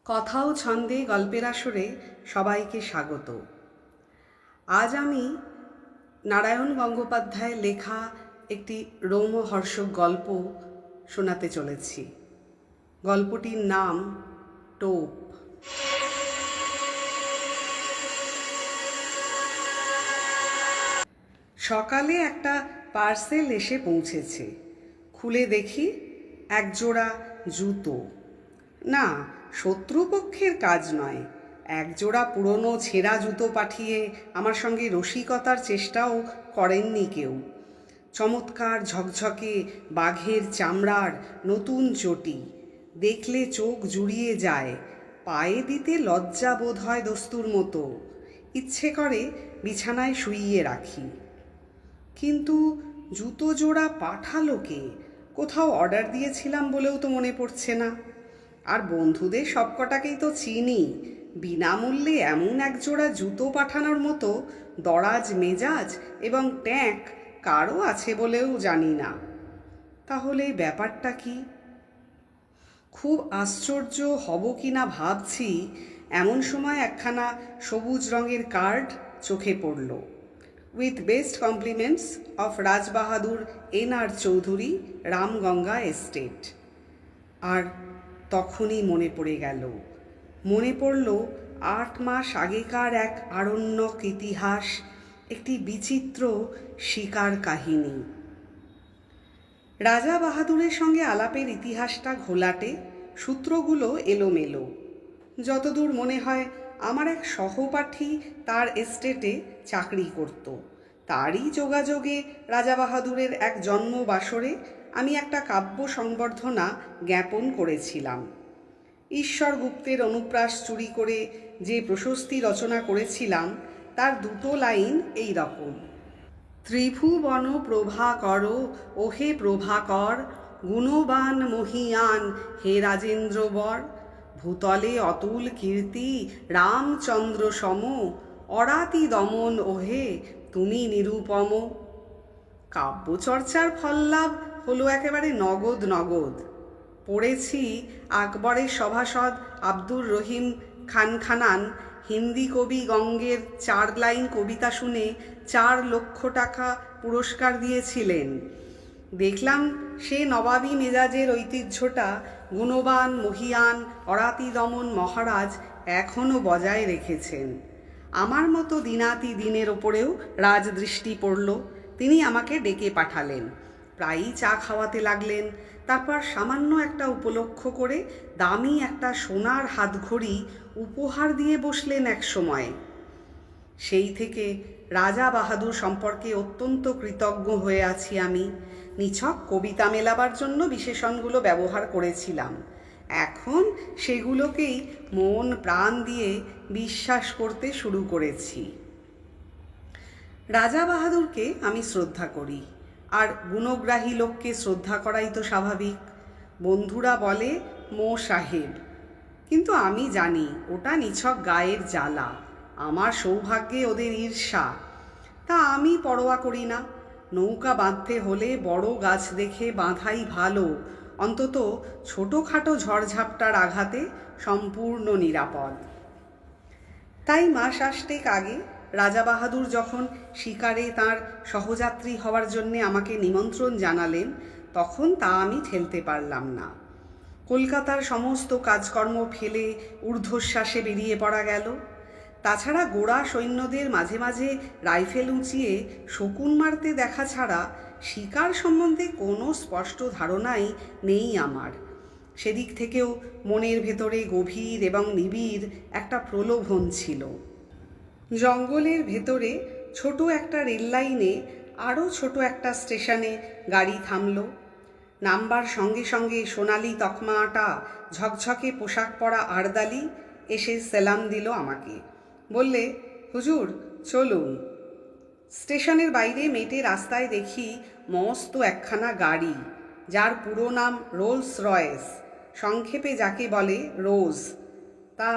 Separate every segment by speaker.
Speaker 1: কথা ও ছন্দে গল্পের আসরে সবাইকে স্বাগত। আজ আমি নারায়ণ গঙ্গোপাধ্যায়ের লেখা একটি রোমহর্ষক গল্প শোনাতে চলেছি। গল্পটির নাম টোপ। সকালে একটা পার্সেল এসে পৌঁছেছে। খুলে দেখি একজোড়া জুতো। না, শত্রুপক্ষের কাজ নয়। একজোড়া পুরনো ছেঁড়া জুতো পাঠিয়ে আমার সঙ্গে রসিকতার চেষ্টাও করেননি কেউ। চমৎকার ঝকঝকে বাঘের চামড়ার নতুন চটি, দেখলে চোখ জুড়িয়ে যায়। পায়ে দিতে লজ্জা বোধ হয় দস্তুর মতো, ইচ্ছে করে বিছানায় শুইয়ে রাখি। কিন্তু জুতো জোড়া পাঠালো কে? কোথাও অর্ডার দিয়েছিলাম বলেও তো মনে পড়ছে না। আর বন্ধুদের সবকটাকেই তো চিনি। বিনামূল্যে এমন একজোড়া জুতো পাঠানোর মতো দরাজ মেজাজ এবং ট্যাঁক কারও আছে বলেও জানি না। তাহলে ব্যাপারটা কি? খুব আশ্চর্য হব কি না ভাবছি, এমন সময় একখানা সবুজ রঙের কার্ড চোখে পড়ল। With best compliments of Rajbahadur N R. Chowdhury, Ramganga estate. আর তখনই মনে পড়ে গেল, মনে পড়ল 8 মাস আগেকার এক আরণ্যক ইতিহাস, একটি বিচিত্র শিকার কাহিনী। রাজা বাহাদুরের সঙ্গে আলাপের ইতিহাসটা ঘোলাটে, সূত্রগুলো এলোমেলো। যতদূর মনে হয় আমার এক সহপাঠী তার এস্টেটে চাকরি করত। তারই যোগাযোগে রাজা বাহাদুরের এক জন্মবাসরে আমি একটা কাব্য সংবর্ধনা জ্ঞাপন করেছিলাম। ঈশ্বর গুপ্তের অনুপ্রাস চুরি করে যে প্রশস্তি রচনা করেছিলাম তার 2টো লাইন এই রকম: ত্রিভুবন প্রভাকর ওহে প্রভাকর, গুণবান মহিয়ান হে রাজেন্দ্র বর, ভূতলে অতুল কীর্তি রামচন্দ্র সম, অরাতি দমন ওহে তুমি নিরুপম। কাব্যচর্চার ফললাভ হলো একেবারে নগদ নগদ। পড়েছি আকবরের সভাসদ আব্দুর রহিম খান খানান হিন্দি কবি গঙ্গের 4 লাইন কবিতা শুনে 4 লক্ষ টাকা পুরস্কার দিয়েছিলেন। দেখলাম সে নবাবী মেজাজের ঐতিহ্যটা গুণবান মহিয়ান অরাতি দমন মহারাজ এখনও বজায় রেখেছেন। আমার মতো দিনাতি দিনের ওপরেও রাজদৃষ্টি পড়ল। তিনি আমাকে ডেকে পাঠালেন, প্রায়ই চা খাওয়াতে লাগলেন। তারপর সামান্য একটা উপলক্ষ করে দামি একটা সোনার হাতঘড়ি উপহার দিয়ে বসলেন এক সময়। সেই থেকে রাজা বাহাদুর সম্পর্কে অত্যন্ত কৃতজ্ঞ হয়ে আছি আমি। নিছক কবিতা মেলাবার জন্য বিশেষণগুলো ব্যবহার করেছিলাম, এখন সেগুলোকেই মন প্রাণ দিয়ে বিশ্বাস করতে শুরু করেছি। রাজা বাহাদুরকে আমি শ্রদ্ধা করি, আর গুণগ্রাহী লোককে শ্রদ্ধা করাই তো স্বাভাবিক। বন্ধুরা বলে মো সাহেব, কিন্তু আমি জানি ওটা নিছক গায়ের জ্বালা। আমার সৌভাগ্যে ওদের ঈর্ষা, তা আমি পরোয়া করি না। নৌকা বাঁধতে হলে বড় গাছ দেখে বাঁধাই ভালো, অন্তত ছোটোখাটো ঝড়ঝাপটার আঘাতে সম্পূর্ণ নিরাপদ। তাই মাস 8 আগে রাজা বাহাদুর যখন শিকারে তাঁর সহযাত্রী হওয়ার জন্যে আমাকে নিমন্ত্রণ জানালেন, তখন তা আমি ঠেলতে পারলাম না। কলকাতার সমস্ত কাজকর্ম ফেলে ঊর্ধ্বশ্বাসে বেরিয়ে পড়া গেল। তাছাড়া গোড়া সৈন্যদের মাঝে মাঝে রাইফেল উঁচিয়ে শকুন মারতে দেখা ছাড়া শিকার সম্বন্ধে কোনো স্পষ্ট ধারণাই নেই আমার। সেদিক থেকেও মনের ভেতরে গভীর এবং নিবিড় একটা প্রলোভন ছিল। জঙ্গলের ভেতরে ছোট একটা রেল লাইনে আরও ছোট একটা স্টেশনে গাড়ি থামল। নামবার সঙ্গে সঙ্গে সোনালি তকমা আটা ঝকঝকে পোশাক পরা আরদালি এসে সেলাম দিল আমাকে। বললে, হুজুর চলুন। স্টেশনের বাইরে মেটে রাস্তায় দেখি মস্ত একখানা গাড়ি, যার পুরো নাম রোলস রয়েস, সংক্ষেপে যাকে বলে রোজ। তা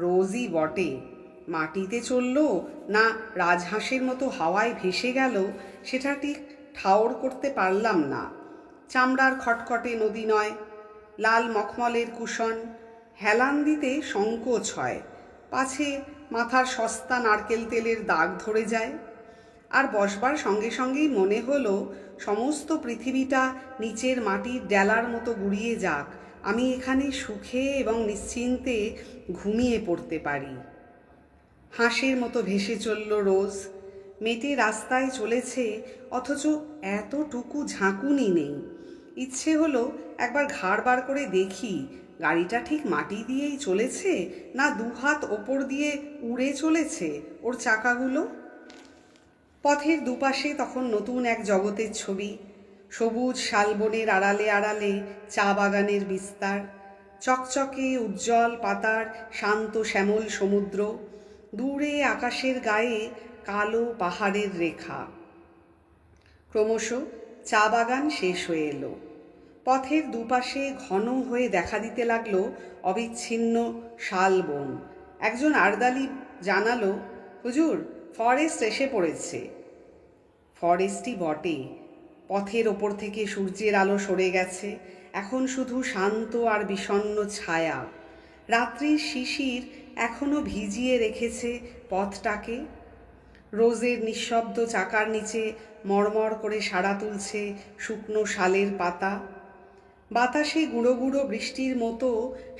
Speaker 1: রোজই বটে। মাটিতে চলল না রাজহাঁসের মতো হাওয়ায় ভেসে গেল সেটা ঠিক ঠাউর করতে পারলাম না। চামড়ার খটখটে নদী নয়, লাল মখমলের কুশন, হেলান দিতে সংকোচ হয়, পাছে মাথার সস্তা নারকেল তেলের দাগ ধরে যায়। আর বসবার সঙ্গে সঙ্গেই মনে হলো সমস্ত পৃথিবীটা নিচের মাটির ডেলার মতো গুড়িয়ে যাক, আমি এখানে সুখে এবং নিশ্চিন্তে ঘুমিয়ে পড়তে পারি। হাঁসের মতো ভেসে চলল রোজ, মেটে রাস্তায় চলেছে, অথচ এতটুকু ঝাঁকুনি নেই। ইচ্ছে হলো একবার ঘাড় বার করে দেখি গাড়িটা ঠিক মাটি দিয়েই চলেছে, না দুহাত ওপর দিয়ে উড়ে চলেছে ওর চাকাগুলো। পথের দুপাশে তখন নতুন এক জগতের ছবি, সবুজ শালবনের আড়ালে আড়ালে চা বাগানের বিস্তার, চকচকে উজ্জ্বল পাতার শান্ত শ্যামল সমুদ্র, দূরে আকাশের গায়ে কালো পাহাড়ের রেখা। ক্রমশ চা বাগান শেষ হয়ে এলো। পথের দুপাশে ঘন হয়ে দেখা দিতে লাগলো অবিচ্ছিন্ন শালবন। একজন আর্দালি জানালো, হুজুর, ফরেস্ট এসে পড়েছে। ফরেস্টই বটে। পথের ওপর থেকে সূর্যের আলো সরে গেছে, এখন শুধু শান্ত আর বিষণ্ণ ছায়া। রাত্রির শিশির এখনো ভিজিয়ে রেখেছে পথটাকে। রোজের নিঃশব্দ চাকার নিচে মড়মড় করে সাড়া তুলছে শুকনো শালের পাতা। বাতাসে গুঁড়ো গুঁড়ো বৃষ্টির মতো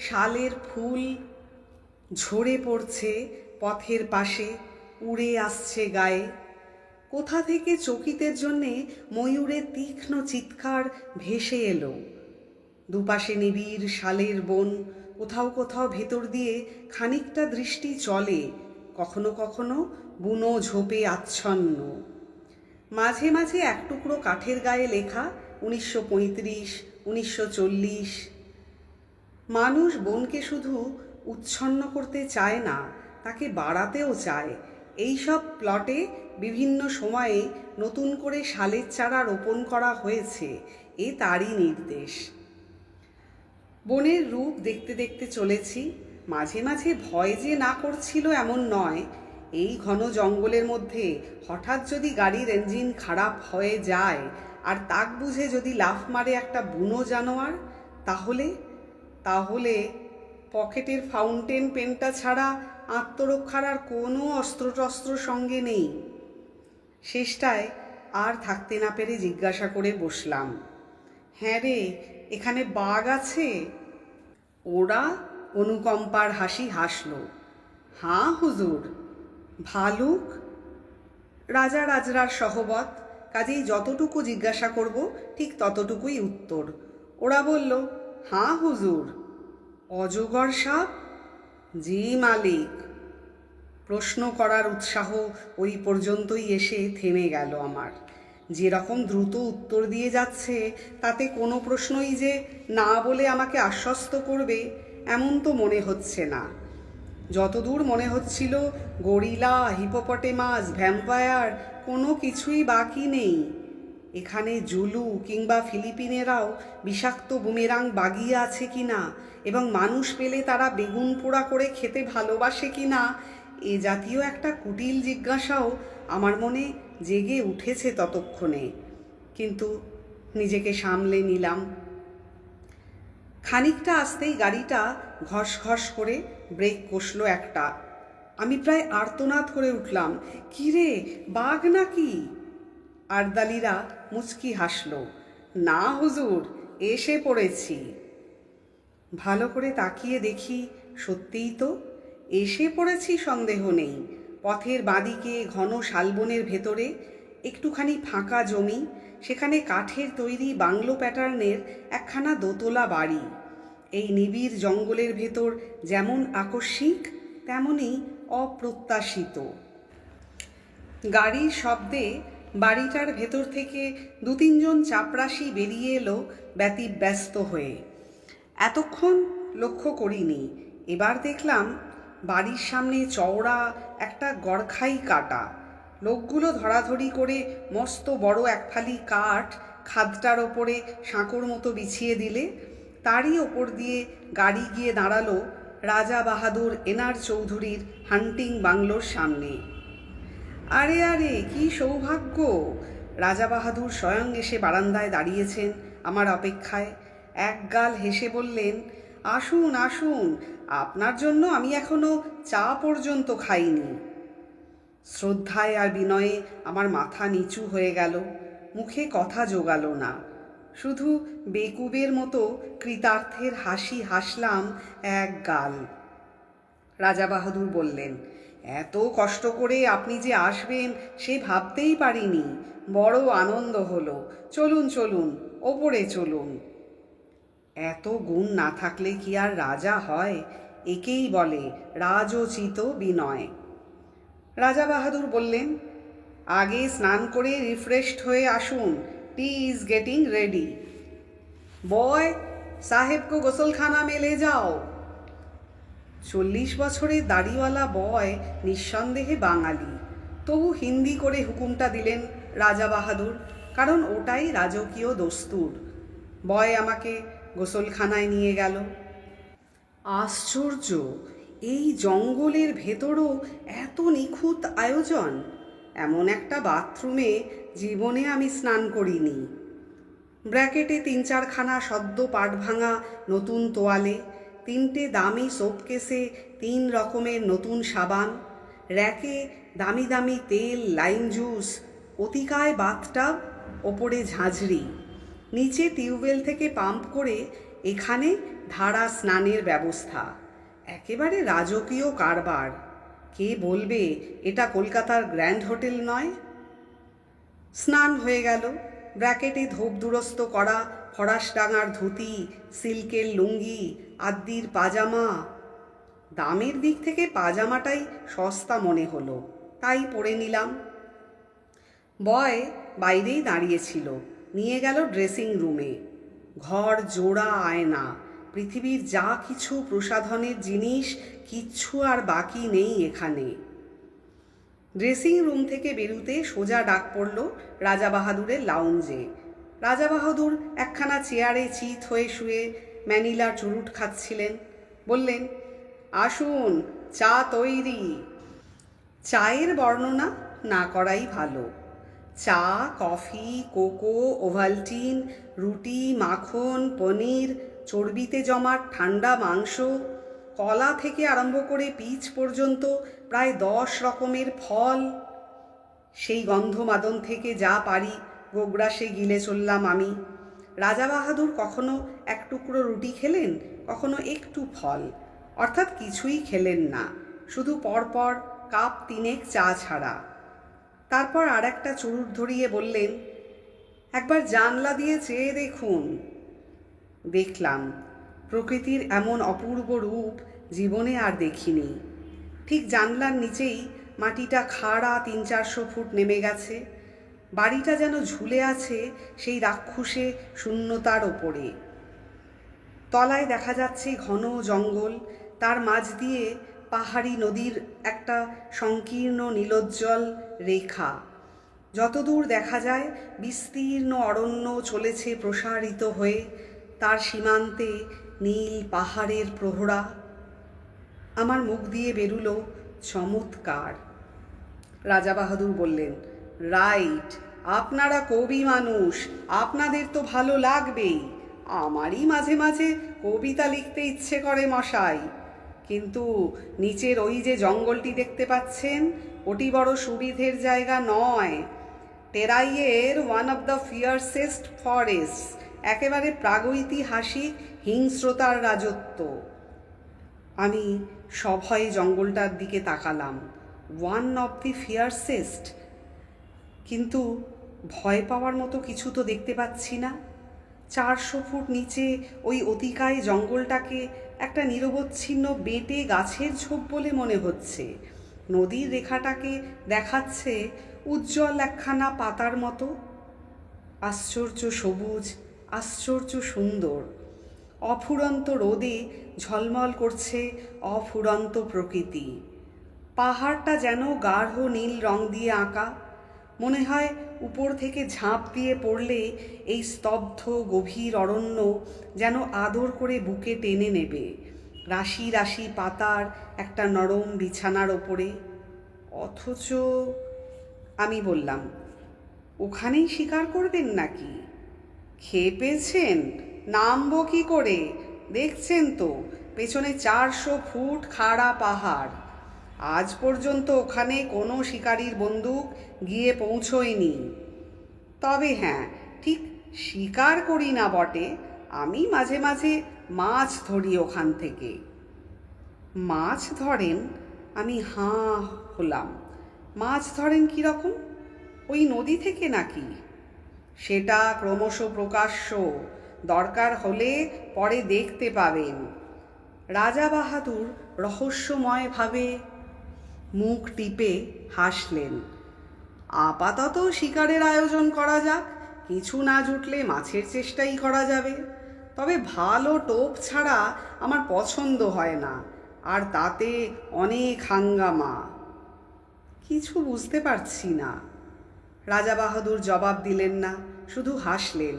Speaker 1: শালের ফুল ঝরে পড়ছে পথের পাশে, উড়ে আসছে গায়ে। কোথা থেকে চকিতের জন্যে ময়ূরের তীক্ষ্ণ চিৎকার ভেসে এলো। দুপাশে নিবিড় শালের বন, কোথাও কোথাও ভেতর দিয়ে খানিকটা দৃষ্টি চলে, কখনো কখনো বুনো ঝোপে আচ্ছন্ন। মাঝে মাঝে এক টুকরো কাঠের গায়ে লেখা 1935, 1940। মানুষ বনকে শুধু উচ্ছন্ন করতে চায় না, তাকে বাড়াতেও চায়। এইসব প্লটে বিভিন্ন সময়ে নতুন করে শালের চারা রোপণ করা হয়েছে, এ তারই নির্দেশ। বনের রূপ দেখতে দেখতে চলেছি। মাঝে মাঝে ভয় যে না করছিল এমন নয়। এই ঘন জঙ্গলের মধ্যে হঠাৎ যদি গাড়ির ইঞ্জিন খারাপ হয়ে যায় আর তাক বুঝে যদি লাফ মারে একটা বুনো জানোয়ার, তাহলে তাহলে পকেটের ফাউন্টেন পেনটা ছাড়া আত্মরক্ষার আর কোনো অস্ত্রটস্ত্র সঙ্গে নেই। শেষটায় আর থাকতে না পেরে জিজ্ঞাসা করে বসলাম, হ্যাঁ রে, এখানে বাঘ আছে? ওরা অনুকম্পার হাসি হাসল। হাঁ হুজুর। ভালুক? রাজা রাজরার সহবত, কাজেই যতটুকু জিজ্ঞাসা করব ঠিক ততটুকুই উত্তর। ওরা বলল, হাঁ হুজুর। অজগর সাপ? জি মালিক। প্রশ্ন করার উৎসাহ ওই পর্যন্তই এসে থেমে গেল আমার। যেরকম দ্রুত উত্তর দিয়ে যাচ্ছে, তাতে কোনো প্রশ্নই যে না বলে আমাকে আশ্বস্ত করবে এমন তো মনে হচ্ছে না। যতদূর মনে হচ্ছিল গরিলা, হিপোপটেমাস, ভ্যাম্পায়ার কোনো কিছুই বাকি নেই। এখানে জুলু কিংবা ফিলিপিনেরাও বিষাক্ত বুমেরাং বাগিয়ে আছে কিনা, এবং মানুষ পেলে তারা বেগুন পোড়া করে খেতে ভালোবাসে কিনা, এ জাতীয় একটা কুটিল জিজ্ঞাসাও আমার মনে জেগে উঠেছে ততক্ষণে। কিন্তু নিজেকে সামলে নিলাম। খানিকটা আসতেই গাড়িটা ঘস ঘস করে ব্রেক কষলো একটা। আমি প্রায় আর্তনাদ করে উঠলাম, কী রে, বাঘ নাকি? আর্দালিরা মুচকি হাসল। না হুজুর, এসে পড়েছি। ভালো করে তাকিয়ে দেখি, সত্যিই তো এসে পড়েছি, সন্দেহ নেই। পথের বাঁদিকে ঘন শালবনের ভেতরে একটুখানি ফাঁকা জমি, সেখানে কাঠের তৈরি বাংলো প্যাটার্নের একখানা দোতলা বাড়ি। এই নিবিড় জঙ্গলের ভেতর যেমন আকস্মিক, তেমনই অপ্রত্যাশিত। গাড়ির শব্দে বাড়িটার ভেতর থেকে 2-3 জন চাপরাশি বেরিয়ে এলো ব্যতিব্যস্ত হয়ে। এতক্ষণ লক্ষ্য করিনি। এবার দেখলাম বাড়ির সামনে চওড়া একটা গড়খাই কাটা। লোকগুলো ধরাধরি করে মস্ত বড় একফালি কাঠ খাদটার ওপরে সাঁকোর মতো বিছিয়ে দিলে, তারই ওপর দিয়ে গাড়ি গিয়ে দাঁড়ালো রাজা বাহাদুর এনার চৌধুরীর হান্টিং বাংলোর সামনে। আরে আরে, কি সৌভাগ্য! রাজা বাহাদুর স্বয়ং এসে বারান্দায় দাঁড়িয়েছেন আমার অপেক্ষায়। একগাল হেসে বললেন, আসুন আসুন, আপনার জন্য আমি এখনো চা পর্যন্ত খাইনি। শ্রদ্ধায় আর বিনয়ে আমার মাথা নিচু হয়ে গেল, মুখে কথা জোগালো না। শুধু বেকুবের মতো কৃতার্থের হাসি হাসলাম এক গাল। রাজাবাহাদুর বললেন, এত কষ্ট করে আপনি যে আসবেন সে ভাবতেই পারিনি। বড় আনন্দ হলো। চলুন চলুন, ওপরে চলুন। এত গুণ না থাকলে কি আর রাজা হয়? একেই বলে রাজোচিত বিনয়। রাজাবাহাদুর বললেন, আগে স্নান করে রিফ্রেশড হয়ে আসুন। টি ইজ গেটিং রেডি। বয়, সাহেবকে গোসলখানা মে লে যাও। 40 বছরের দাড়িওয়ালা বয় নিঃসন্দেহে বাঙালি, তবু হিন্দি করে হুকুমটা দিলেন রাজাবাহাদুর, কারণ ওটাই রাজকীয় দস্তুর। বয় আমাকে গোসলখানায় নিয়ে গেল। আশ্চর্য, এই জঙ্গলের ভেতরও এত নিখুঁত আয়োজন। এমন একটা বাথরুমে জীবনে আমি স্নান করিনি। ব্র্যাকেটে 3-4খানা সদ্য পাট ভাঙা নতুন তোয়ালে, 3টে দামি সোপকেসে 3 রকমের নতুন সাবান, র্যাকে দামি দামি তেল, লাইম জুস, অতিকায় বাথটাব, ওপরে ঝাঁঝরি, নিচে টিউবওয়েল থেকে পাম্প করে এখানে ধারা স্নানের ব্যবস্থা। একেবারে রাজকীয় কারবার। কে বলবে এটা কলকাতার গ্র্যান্ড হোটেল নয়? স্নান হয়ে গেল। ব্র্যাকেটে ধোপ দুরস্ত করা ফরাসডাঙার ধুতি, সিল্কের লুঙ্গি, আদ্যির পাজামা। দামের দিক থেকে পাজামাটাই সস্তা মনে হলো, তাই পরে নিলাম। বয় বাইরেই দাঁড়িয়েছিল, নিয়ে গেল ড্রেসিং রুমে। ঘর জোড়া আয়না, পৃথিবীর যা কিছু প্রসাধনের জিনিস কিচ্ছু আর বাকি নেই এখানে। ড্রেসিং রুম থেকে বেরুতে সোজা ডাক পড়ল রাজাবাহাদুরের লাউঞ্জে। রাজাবাহাদুর একখানা চেয়ারে চিত হয়ে শুয়ে ম্যানিলার চুরুট খাচ্ছিলেন। বললেন, আসুন, চা তৈরি। চায়ের বর্ণনা না করাই ভালো। চা, কফি, কোকো, ওভালটিন, রুটি, মাখন, পনির, চর্বিতে জমাট ঠান্ডা মাংস, কলা থেকে আরম্ভ করে পিচ পর্যন্ত প্রায় 10 রকমের ফল। সেই গন্ধমাদন থেকে যা পারি গোগ্রাসে গিলে চললাম আমি। রাজাবাহাদুর কখনো এক টুকরো রুটি খেলেন, কখনো একটু ফল, অর্থাৎ কিছুই খেলেন না, শুধু পরপর কাপ 3 চা ছাড়া। তারপর আর একটা চুরুট ধরিয়ে বললেন, একবার জানলা দিয়ে চেয়ে দেখুন। দেখলাম। প্রকৃতির এমন অপূর্ব রূপ জীবনে আর দেখিনি। ঠিক জানলার নিচেই মাটিটা খাড়া 300-400 ফুট নেমে গেছে। বাড়িটা যেন ঝুলে আছে সেই রাক্ষুসে শূন্যতার ওপরে। তলায় দেখা যাচ্ছে ঘন জঙ্গল, তার মাঝ দিয়ে পাহাড়ি নদীর একটা সংকীর্ণ নীলোজ্জ্বল রেখা। যতদূর দেখা যায় বিস্তীর্ণ অরণ্য চলেছে প্রসারিত হয়ে, তার সীমান্তে নীল পাহাড়ের প্রহরা। আমার মুখ দিয়ে বেরুলো, চমৎকার। রাজাবাহাদুর বললেন, রাইট, আপনারা কবি মানুষ, আপনাদের তো ভালো লাগবেই। আমারই মাঝে মাঝে কবিতা লিখতে ইচ্ছে করে মশাই, কিন্তু নিচের ওই যে জঙ্গলটি দেখতে পাচ্ছেন, ওটি বড় সুবিধের জায়গা নয়। টেরাইয়ের ওয়ান অফ দ্য ফিয়ার্সেস্ট ফরেস্ট, একেবারে প্রাগৈতিহাসিক হিংস্রতার রাজত্ব। আমি সভয়ে জঙ্গলটার দিকে তাকালাম। ওয়ান অফ দি ফিয়ার্সেস্ট, কিন্তু ভয় পাওয়ার মতো কিছু তো দেখতে পাচ্ছি না। 400 ফুট নিচে ওই অতিকায় জঙ্গলটাকে একটা নিরবচ্ছিন্ন বেঁটে গাছের ঝোপ বলে মনে হচ্ছে। নদীর রেখাটাকে দেখাচ্ছে উজ্জ্বল একখানা পাতার মতো। আশ্চর্য সবুজ, আশ্চর্য সুন্দর। অফুরন্ত রোদে ঝলমল করছে অফুরন্ত প্রকৃতি। পাহাড়টা যেন গাঢ় নীল রং দিয়ে আঁকা। মনে হয় উপর থেকে ঝাঁপ দিয়ে পড়লে এই স্তব্ধ গভীর অরণ্য যেন আদর করে বুকে টেনে নেবে, রাশি রাশি পাতার একটা নরম বিছানার ওপরে। অথচ আমি বললাম, ওখানেই শিকার করবেন নাকি? খেয়ে পেয়েছেন? নামবো কি করে? দেখছেন তো, পেছনে 400 ফুট খাড়া পাহাড়। আজ পর্যন্ত ওখানে কোনো শিকারীর বন্দুক গিয়ে পৌঁছয়নি। তবে হ্যাঁ, ঠিক শিকার করি না বটে, আমি মাঝে মাঝে মাছ ধরি ওখান থেকে। মাছ ধরেন? আমি হাঁ হলাম। মাছ ধরেন কীরকম? ওই নদী থেকে নাকি? সেটা ক্রমশ প্রকাশ্য, দরকার হলে পরে দেখতে পাবেন। রাজা বাহাদুর রহস্যময়ভাবে মুখ টিপে হাসলেন। আপাতত শিকারের আয়োজন করা যাক, কিছু না জুটলে মাছের চেষ্টাই করা যাবে। তবে ভালো টোপ ছাড়া আমার পছন্দ হয় না, আর তাতে অনেক হাঙ্গামা। কিছু বুঝতে পারছি না। রাজা বাহাদুর জবাব দিলেন না, শুধু হাসলেন।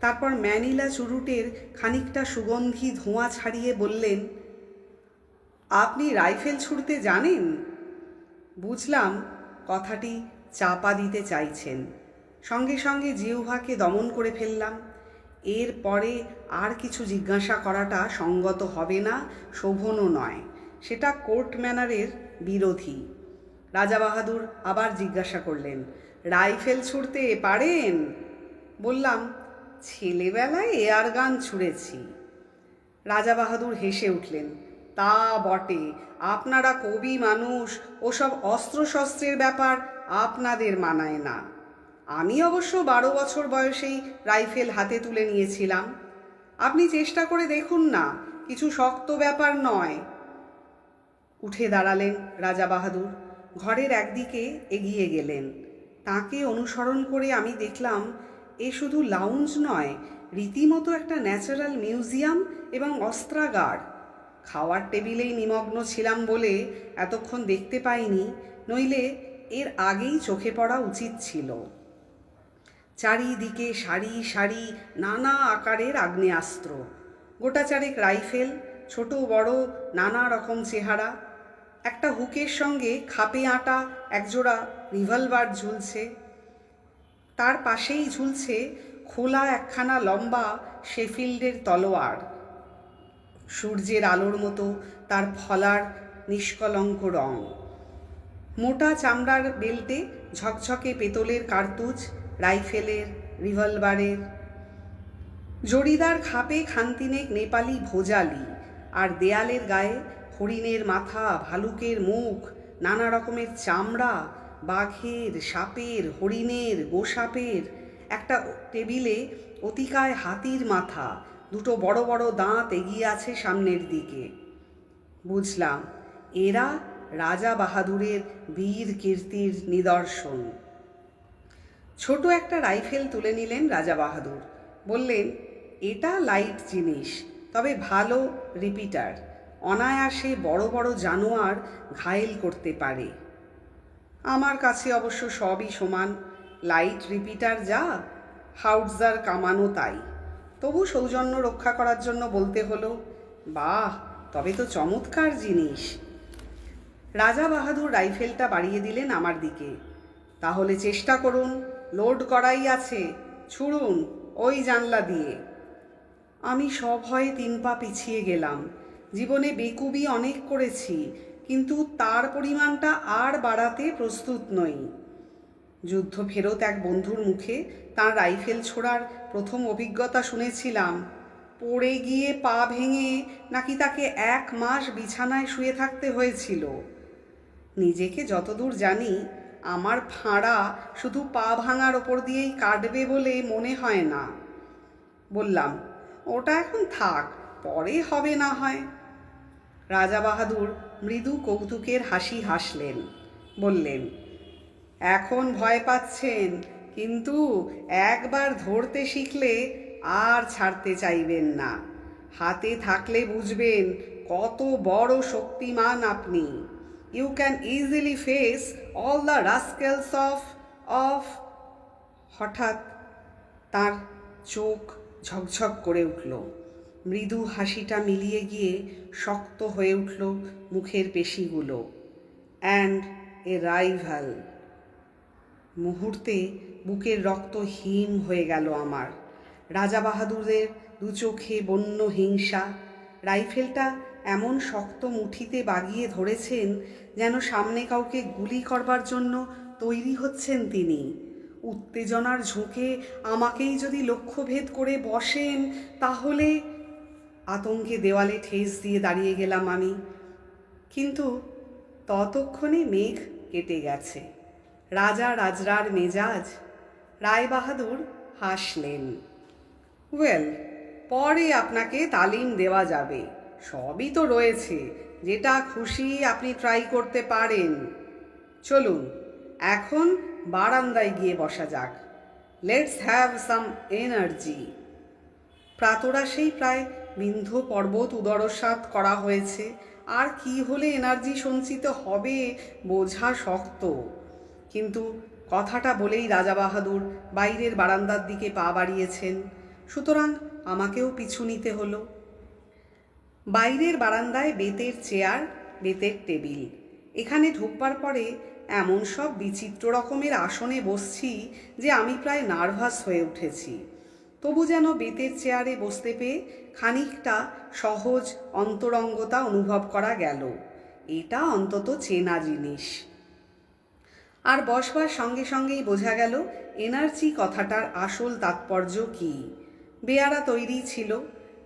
Speaker 1: তারপর ম্যানিলা চুরুটের খানিকটা সুগন্ধি ধোঁয়া ছাড়িয়ে বললেন, আপনি রাইফেল ছুড়তে জানেন? বুঝলাম কথাটি চাপা দিতে চাইছেন। সঙ্গে সঙ্গে জিহ্বাকে দমন করে ফেললাম। এর পরে আর কিছু জিজ্ঞাসা করাটা সঙ্গত হবে না, শোভনও নয়। সেটা কোর্ট ম্যানারের বিরোধী। রাজা বাহাদুর আবার জিজ্ঞাসা করলেন, রাইফেল ছুড়তে পারেন? বললাম, ছেলেবেলায় এয়ার গান ছুঁড়েছি। রাজা বাহাদুর হেসে উঠলেন, তা বটে, আপনারা কবি মানুষ, ওসব অস্ত্রশস্ত্রের ব্যাপার আপনাদের মানায় না। আমি অবশ্য 12 বছর বয়সেই রাইফেল হাতে তুলে নিয়েছিলাম। আপনি চেষ্টা করে দেখুন না, কিছু শক্ত ব্যাপার নয়। উঠে দাঁড়ালেন রাজা বাহাদুর, ঘরের একদিকে এগিয়ে গেলেন। তাকে অনুসরণ করে আমি দেখলাম এ শুধু লাউঞ্জ নয়, রীতিমতো একটা ন্যাচারাল মিউজিয়াম এবং অস্ত্রাগার। খাওয়ার টেবিলেই নিমগ্ন ছিলাম বলে এতক্ষণ দেখতে পাইনি, নইলে এর আগেই চোখে পড়া উচিত ছিল। চারিদিকে সারি সারি নানা আকারের আগ্নেয়াস্ত্র, গোটা চারেক রাইফেল, ছোট বড় নানা রকম চেহারা। একটা হুকের সঙ্গে খাপে আঁটা একজোড়া রিভলভার ঝুলছে। তার পাশেই ঝুলছে খোলা একখানা লম্বা শেফিল্ডের তলোয়ার। সূর্যের আলোর মতো তার ফলার নিষ্কলঙ্ক রং। মোটা চামড়ার বেল্টে ঝকঝকে পেতলের কার্তুজ, রাইফেলের, রিভলভারের। জড়িদার খাপে খানতিনেক নেপালি ভোজালি, আর দেয়ালের গায়ে হরিণের মাথা, ভালুকের মুখ, নানা রকমের চামড়া, বাঘের, সাপের, হরিণের, গোসাপের। একটা টেবিলে অতিকায় হাতির মাথা, দুটো বড় বড় দাঁত এগিয়ে আছে সামনের দিকে। বুঝলাম এরা রাজা বাহাদুরের বীর কীর্তির নিদর্শন। ছোট একটা রাইফেল তুলে নিলেন রাজা বাহাদুর। বললেন, এটা লাইট জিনিস, তবে ভালো রিপিটার। অনায়াসে বড় বড় জানোয়ার ঘায়েল করতে পারে। আমার কাছে অবশ্য সবই সমান, লাইট রিপিটার যা, হাউটজার কামানো তাই। তবু সৌজন্য রক্ষা করার জন্য বলতে হলো, বাহ, তবে তো চমৎকার জিনিস। রাজা বাহাদুর রাইফেলটা বাড়িয়ে দিলেন আমার দিকে। তাহলে চেষ্টা করুন, লোড করাই আছে, ছুড়ুন ওই জানলা দিয়ে। আমি সভয়ে 3 পা পিছিয়ে গেলাম। জীবনে বেকুবি অনেক করেছি, কিন্তু তার পরিমাণটা আর বাড়াতে প্রস্তুত নই। যুদ্ধ ফেরত এক বন্ধুর মুখে তার রাইফেল ছোড়ার প্রথম অভিজ্ঞতা শুনেছিলাম। পড়ে গিয়ে পা ভেঙে নাকি তাকে 1 মাস বিছানায় শুয়ে থাকতে হয়েছিল। নিজেকে যতদূর জানি, আমার ফাঁড়া শুধু পা ভাঙার ওপর দিয়েই কাটবে বলে মনে হয় না। বললাম, ওটা এখন থাক, পরে হবে না হয়। রাজা বাহাদুর মৃদু কৌতুকের হাসি হাসলেন। বললেন, এখন ভয় পাচ্ছেন, কিন্তু একবার ধরতে শিখলে আর ছাড়তে চাইবেন না। হাতে থাকলে বুঝবেন কত বড় শক্তিমান আপনি। You can easily face all the rascals of. হঠাৎ তার চোখ ঝকঝক করে উঠল। মৃদু হাসিটা মিলিয়ে গিয়ে শক্ত হয়ে উঠল মুখের পেশিগুলো। And a rival. মুহূর্তে বুকের রক্ত হিম হয়ে গেল আমার। রাজা বাহাদুরের 2 চোখে বন্য হিংসা, রাইফেলটা এমন শক্ত মুঠিতে বাগিয়ে ধরেছেন যেন সামনে কাউকে গুলি করবার জন্য তৈরি হচ্ছেন তিনি। উত্তেজনার ঝোঁকে আমাকেই যদি লক্ষ্যভেদ করে বসেন তাহলে... আতঙ্কে দেওয়ালে ঠেস দিয়ে দাঁড়িয়ে গেলাম আমি। কিন্তু ততক্ষণে মেঘ কেটে গেছে। রাজা রাজরার মেজাজ। রায়বাহাদুর হাসলেন। ওয়েল, পরে আপনাকে তালিম দেওয়া যাবে, সবই তো রয়েছে, যেটা খুশি আপনি ট্রাই করতে পারেন। চলুন এখন বারান্দায় গিয়ে বসা যাক। Let's have some energy. প্রাতরাশেই প্রায় বিন্ধ্য পর্বত উদরসাৎ করা হয়েছে, আর কি হলে এনার্জি সঞ্চিত হবে বোঝা শক্ত। কিন্তু কথাটা বলেই রাজাবাহাদুর বাইরের বারান্দার দিকে পা বাড়িয়েছেন, সুতরাং আমাকেও পিছু নিতে হলো। বাইরের বারান্দায় বেতের চেয়ার, বেতের টেবিল। এখানে ঢুকবার পরে এমন সব বিচিত্র রকমের আসনে বসছি যে আমি প্রায় নার্ভাস হয়ে উঠেছি। তবু যেন বেতের চেয়ারে বসতে পেয়ে খানিকটা সহজ অন্তরঙ্গতা অনুভব করা গেল। এটা অন্তত চেনা জিনিস। আর বসবার সঙ্গে সঙ্গেই বোঝা গেল এনার্জি কথাটার আসল তাৎপর্য কী। বেয়ারা তৈরি ছিল,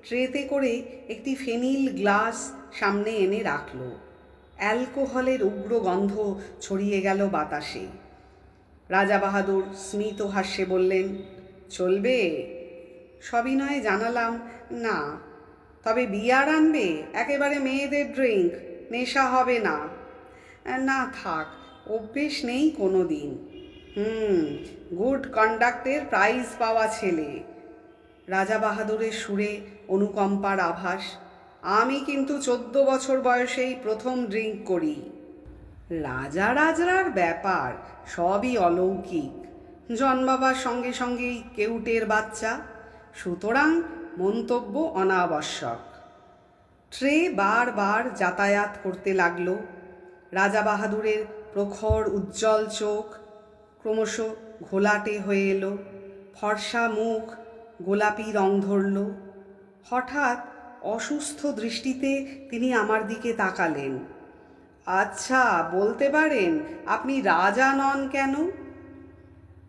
Speaker 1: ট্রেতে করে একটি ফেনিল গ্লাস সামনে এনে রাখল। অ্যালকোহলের উগ্র গন্ধ ছড়িয়ে গেল বাতাসে। রাজাবাহাদুর স্মিত হাস্যে বললেন, চলবে? সবিনয়ে জানালাম, না। তবে বিয়ার আনবে? একেবারে মেয়েদের ড্রিঙ্ক, নেশা হবে না। না থাক, অভ্যেস নেই কোনো দিন। গুড কন্ডাক্টের প্রাইজ পাওয়া ছেলে। রাজাবাহাদুরের সুরে অনুকম্পার আভাস। আমি কিন্তু 14 বছর বয়সেই প্রথম ড্রিঙ্ক করি। রাজা রাজরার ব্যাপার সবই অলৌকিক, জন্মাবার সঙ্গে সঙ্গেই কেউটের বাচ্চা, সুতরাং মন্তব্য অনাবশ্যক। ট্রে বারবার যাতায়াত করতে লাগল। রাজাবাহাদুরের প্রখর উজ্জ্বল চোখ ক্রমশ ঘোলাটে হয়ে এলো, ফর্সা মুখ গোলাপি রং ধরল। হঠাৎ অসুস্থ দৃষ্টিতে তিনি আমার দিকে তাকালেন। আচ্ছা, বলতে পারেন আপনি রাজা নন কেন?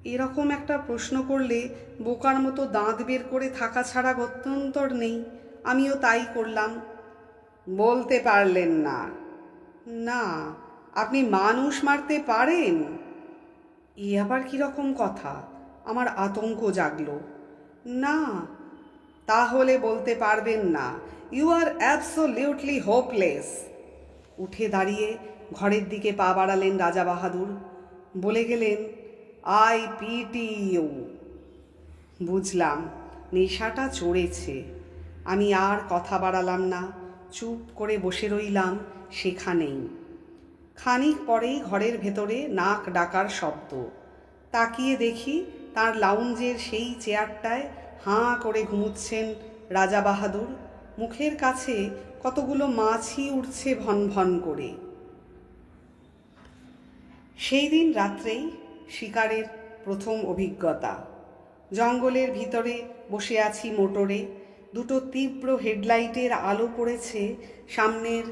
Speaker 1: এরকম একটা প্রশ্ন করলে বোকার মতো দাঁত বের করে থাকা ছাড়া গত্যন্তর নেই। আমিও তাই করলাম। বলতে পারলেন না? না। আপনি মানুষ মারতে পারেন? এ আবার কীরকম কথা? আমার আতঙ্ক জাগল। না। তাহলে বলতে পারবেন না। You are absolutely hopeless. উঠে দাঁড়িয়ে ঘরের দিকে পা বাড়ালেন রাজাবাহাদুর। বলে গেলেন, আই পিটি ইউ। বুঝলাম নেশাটা চড়েছে। আমি আর কথা বাড়ালাম না, চুপ করে বসে রইলাম সেখানেই। খানিক পরেই ঘরের ভেতরে নাক ডাকার শব্দ। তাকিয়ে দেখি তার লাউঞ্জের সেই চেয়ারটায় হাঁ করে ঘুমুচ্ছেন রাজাবাহাদুর। মুখের কাছে কতগুলো মাছি উঠছে ভন ভন করে। সেই দিন রাত্রেই শিকারের প্রথম অভিজ্ঞতা। জঙ্গলের ভিতরে বসে আছি মোটরে। দুটো তীব্র হেডলাইটের আলো পড়েছে সামনের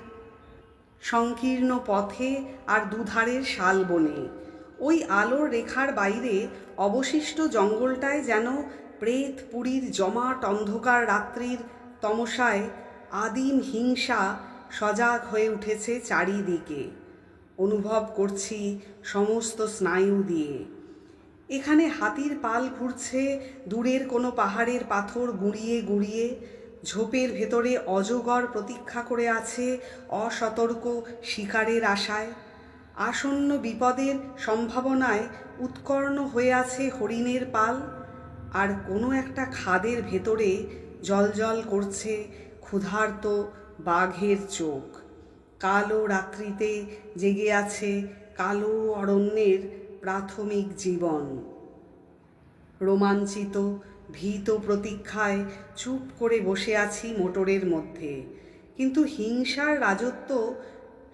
Speaker 1: সংকীর্ণ পথে আর দুধারের শালবনে। ওই আলোর রেখার বাইরে অবশিষ্ট জঙ্গলটায় যেন প্রেত পুরীর জমাট অন্ধকার রাত্রির তমসায় আদিম হিংসা সজাগ হয়ে উঠেছে চারিদিকে। অনুভব করছি সমস্ত স্নায়ু দিয়ে। এখানে হাতির পাল ঘুরছে দূরের কোনো পাহাড়ের পাথর গুঁড়িয়ে গুঁড়িয়ে। ঝোপের ভেতরে অজগর প্রতীক্ষা করে আছে অসতর্ক শিকারের আশায়। আসন্ন বিপদের সম্ভাবনায় উৎকর্ণ হয়ে আছে হরিণের পাল। আর কোনো একটা খাদের ভেতরে জ্বলজ্বল করছে ক্ষুধার্ত বাঘের চোখ। কালো রাত্রিতে জেগে আছে কালো অরণ্যের প্রাথমিক জীবন। রোমাঞ্চিত ভীত প্রতীক্ষায় চুপ করে বসে আছি মোটরের মধ্যে। কিন্তু হিংসার রাজত্ব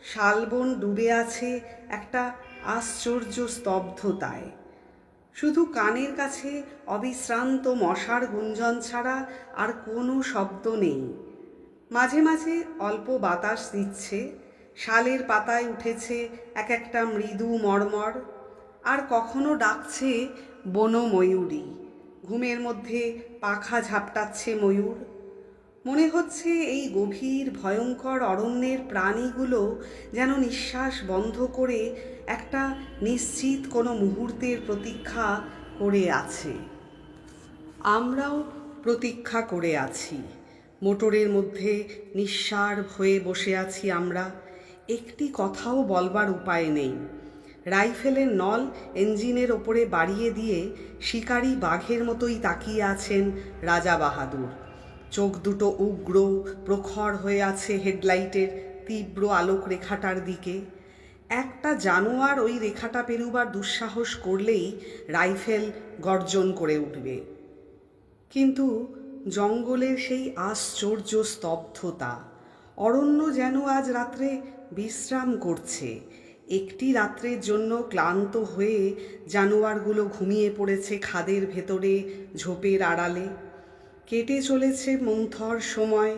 Speaker 1: শালবন ডুবে আছে একটা আশ্চর্য স্তব্ধতায়। শুধু কানের কাছে অবিশ্রান্ত মশার গুঞ্জন ছাড়া আর কোনো শব্দ নেই। মাঝে মাঝে অল্প বাতাস দিচ্ছে, শালের পাতায় উঠেছে এক একটা মৃদু মর্মর, আর কখনো ডাকছে বনময়ূরী। ঘুমের মধ্যে পাখা ঝাপটাচ্ছে ময়ূর। মনে হচ্ছে এই গভীর ভয়ঙ্কর অরণ্যের প্রাণীগুলো যেন নিঃশ্বাস বন্ধ করে একটা নিশ্চিত কোনো মুহূর্তের প্রতীক্ষা করে আছে। আমরাও প্রতীক্ষা করে আছি। মোটরের মধ্যে নিঃসাড় হয়ে বসে আছি আমরা। একটি কথাও বলবার উপায় নেই। রাইফেলের নল ইঞ্জিনের ওপরে বাড়িয়ে দিয়ে শিকারী বাঘের মতোই তাকিয়ে আছেন রাজা বাহাদুর। চোখ দুটো উগ্র প্রখর হয়ে আছে হেডলাইটের তীব্র আলোক রেখাটার দিকে। একটা জানোয়ার ওই রেখাটা পেরুবার দুঃসাহস করলেই রাইফেল গর্জন করে উঠবে। কিন্তু জঙ্গলের সেই আশ্চর্য স্তব্ধতা, অরণ্য যেন আজ রাত্রে বিশ্রাম করছে। একটি রাত্রের জন্য ক্লান্ত হয়ে জানোয়ারগুলো ঘুমিয়ে পড়েছে খাদের ভেতরে, ঝোপের আড়ালে। কেটে চলেছে মন্থর সময়।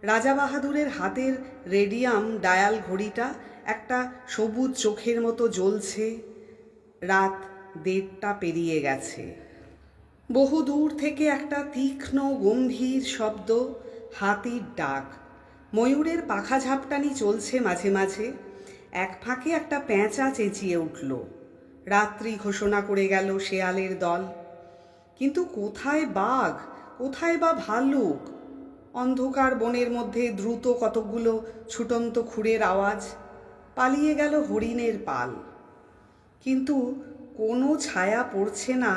Speaker 1: রাজা বাহাদুরের হাতের রেডিয়াম ডায়াল ঘড়িটা একটা সবুজ চোখের মতো জ্বলছে। রাত 1:30 পেরিয়ে গেছে। বহু দূর থেকে একটা তীক্ষ্ণ গম্ভীর শব্দ, হাতির ডাক, ময়ূরের পাখা ঝাপটানি চলছে মাঝে মাঝে। এক ফাঁকে একটা পেঁচা চেঁচিয়ে উঠল। রাত্রি ঘোষণা করে গেল শেয়ালের দল। কিন্তু কোথায় বাঘ, কোথায় বা ভাল্লুক? অন্ধকার বনের মধ্যে দ্রুত কতকগুলো ছুটন্ত খুরের আওয়াজ। পালিয়ে গেল হরিণের পাল। কিন্তু কোনো ছায়া পড়ছে না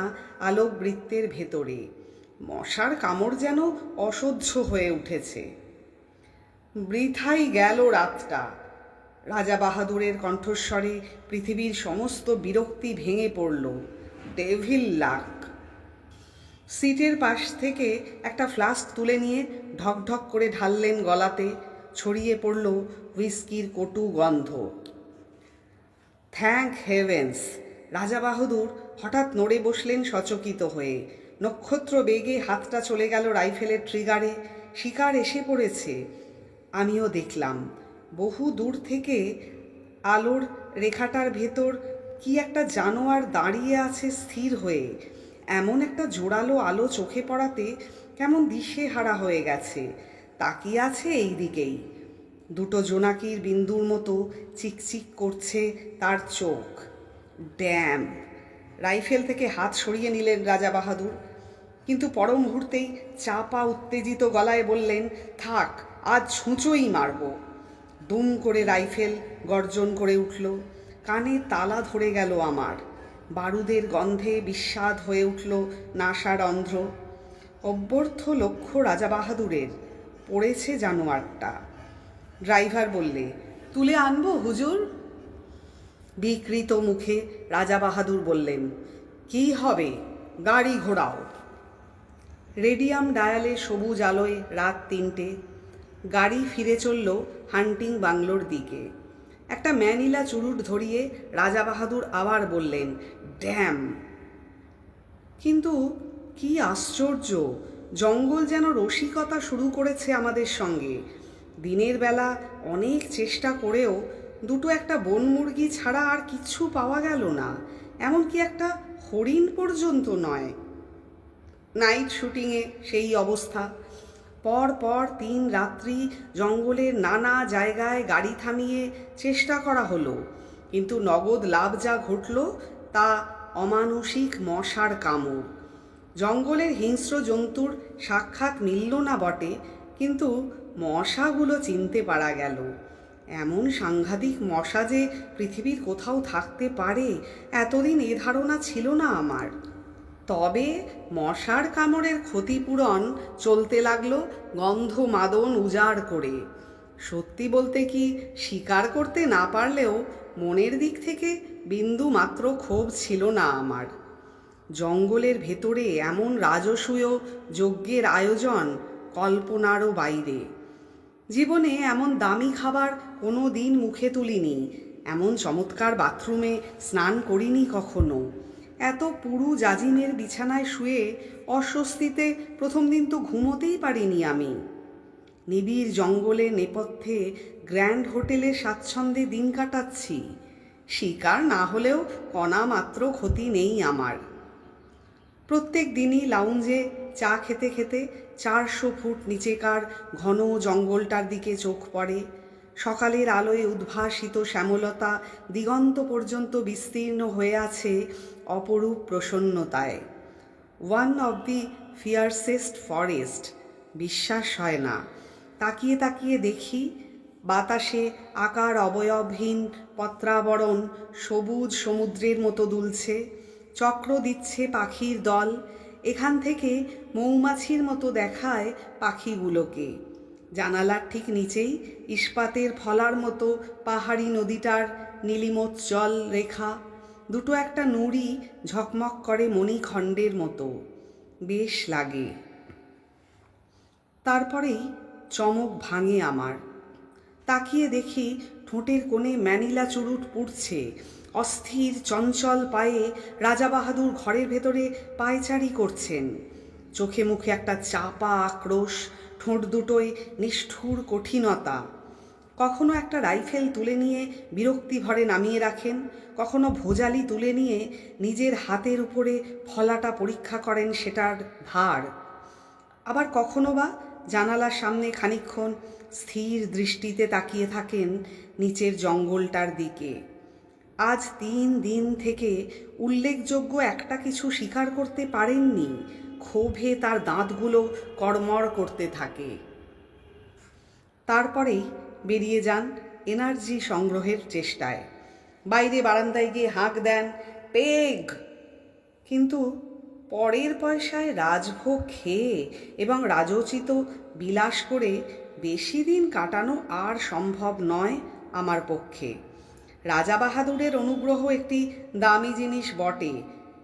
Speaker 1: আলোক বৃত্তের ভেতরে। মশার কামড় যেন অসহ্য হয়ে উঠেছে। বৃথাই গেল রাতটা। রাজা বাহাদুরের কণ্ঠস্বরে পৃথিবীর সমস্ত বিরক্তি ভেঙে পড়ল। ডেভিল লাক। সিটের পাশ থেকে একটা ফ্লাস্ক তুলে নিয়ে ঢকঢক করে ঢাললেন গলাতে। ছড়িয়ে পড়ল হুইস্কির কটু গন্ধ। Thank heavens! রাজা বাহাদুর হঠাৎ নড়ে বসলেন সচকিত হয়ে। নক্ষত্র বেগে হাতটা চলে গেল রাইফেলের ট্রিগারে। শিকার এসে পড়েছে। আমিও দেখলাম বহু দূর থেকে আলোর রেখাটার ভেতর কি একটা জানোয়ার দাঁড়িয়ে আছে স্থির হয়ে। এমন একটা জোরালো আলো চোখে পড়াতে কেমন দিশেহারা হয়ে গেছে। তাকিয়ে আছে এই দিকেই। দুটো জোনাকির বিন্দুর মতো চিকচিক করছে তার চোখ। ড্যাম! রাইফেল থেকে হাত সরিয়ে নিলেন রাজা বাহাদুর, কিন্তু পর মুহূর্তেই চাপা উত্তেজিত গলায় বললেন, থাক, আজ ছুঁচোই মারব। দুম করে রাইফেল গর্জন করে উঠল। কানে তালা ধরে গেল আমার। বারুদের গন্ধে বিস্বাদ হয়ে উঠল নাসারন্ধ্র। অভ্যর্থ লক্ষ্য রাজা বাহাদুরের। পড়েছে জানোয়ারটা। ড্রাইভার বললে, তুলে আনবো হুজুর? বিকৃত মুখে রাজা বাহাদুর বললেন, কি হবে, গাড়ি ঘোরাও। রেডিয়াম ডায়ালে সবুজ আলোয় রাত 3টে। গাড়ি ফিরে চলল হান্টিং বাংলোর দিকে। একটা ম্যানিলা চুরুট ধরিয়ে রাজা বাহাদুর আবার বললেন, ড্যাম! কিন্তু কি আশ্চর্য, জঙ্গল যেন রসিকতা শুরু করেছে আমাদের সঙ্গে। দিনের বেলা অনেক চেষ্টা করেও দুটো একটা বনমুরগি ছাড়া আর কিচ্ছু পাওয়া গেল না। এমনকি একটা হরিণ পর্যন্ত নয়। নাইট শুটিংয়ে সেই অবস্থা। পর পর 3 রাত্রি জঙ্গলের নানা জায়গায় গাড়ি থামিয়ে চেষ্টা করা হলো, কিন্তু নগদ লাভ যা ঘটল তা অমানুষিক মশার কামড়। জঙ্গলের হিংস্র জন্তুর সাক্ষাৎ মিলল না বটে, কিন্তু মশাগুলো চিনতে পারা গেল। এমন সাংঘাতিক মশা যে পৃথিবীর কোথাও থাকতে পারে, এতদিন এ ধারণা ছিল না আমার। তবে মশার কামড়ের ক্ষতিপূরণ চলতে লাগলো গন্ধমাদন উজাড় করে। সত্যি বলতে কি, স্বীকার করতে না পারলেও মনের দিক থেকে বিন্দু মাত্র ক্ষোভ ছিল না আমার। জঙ্গলের ভেতরে এমন রাজসূয় যজ্ঞের আয়োজন কল্পনারও বাইরে। জীবনে এমন দামি খাবার কোনো দিন মুখে তুলিনি, এমন চমৎকার বাথরুমে স্নান করিনি কখনো। এত পুরু জাজিমের বিছানায় শুয়ে অস্বস্তিতে প্রথম দিন তো ঘুমোতেই পারিনি আমি। নিবিড় জঙ্গলের নেপথ্যে গ্র্যান্ড হোটেলে স্বাচ্ছন্দ্যে দিন কাটাচ্ছি। শিকার না হলেও কণা মাত্র ক্ষতি নেই আমার। প্রত্যেক দিনই লাউঞ্জে চা খেতে খেতে 400 ফুট নিচেকার ঘন জঙ্গলটার দিকে চোখ পড়ে। সকালের আলোয় উদ্ভাসিত শ্যামলতা দিগন্ত পর্যন্ত বিস্তীর্ণ হয়ে আছে অপরূপ প্রসন্নতায়। One of the fiercest forest. বিশ্বাস হয় না। তাকিয়ে তাকিয়ে দেখি বাতাসে আকার অবয়বহীন পত্রাবরণ সবুজ সমুদ্রের মতো দুলছে, চক্র দিচ্ছে পাখির দল। এখান থেকে মৌমাছির মতো দেখায় পাখিগুলোকে। জানালার ঠিক নিচেই ইস্পাতের ফলার মতো পাহাড়ি নদীটার নীলিমোজ্জ্বল রেখা, দুটো একটা নুড়ি ঝকমক করে মণিখণ্ডের মতো। বেশ লাগে। তারপরেই চমক ভাঙে আমার। তাকিয়ে দেখি ঠোঁটের কোণে ম্যানিলা চুরুট পুড়ছে। অস্থির চঞ্চল পায়ে রাজাবাহাদুর ঘরের ভেতরে পায়চারি করছেন। চোখে মুখে একটা চাপা আক্রোশ, ঠোঁট দুটোয় নিষ্ঠুর কঠিনতা। কখনো একটা রাইফেল তুলে নিয়ে বিরক্তি ভরে নামিয়ে রাখেন, কখনো ভোজালি তুলে নিয়ে নিজের হাতের উপরে ফলাটা পরীক্ষা করেন সেটার ধার। আবার কখনো বা জানালার সামনে খানিকক্ষণ স্থির দৃষ্টিতে তাকিয়ে থাকেন নিচের জঙ্গলটার দিকে। আজ 3 দিন থেকে উল্লেখযোগ্য একটা কিছু স্বীকার করতে পারেননি। ক্ষোভে তার দাঁতগুলো কড়মড় করতে থাকে। তারপরেই বেরিয়ে যান এনার্জি সংগ্রহের চেষ্টায়। বাইরে বারান্দায় গিয়ে হাঁক দেন, পেগ। কিন্তু পরের পয়সায় রাজভোগ খেয়ে এবং রাজোচিত বিলাস করে বেশি দিন কাটানো আর সম্ভব নয় আমার পক্ষে। রাজাবাহাদুরের অনুগ্রহ একটি দামি জিনিস বটে,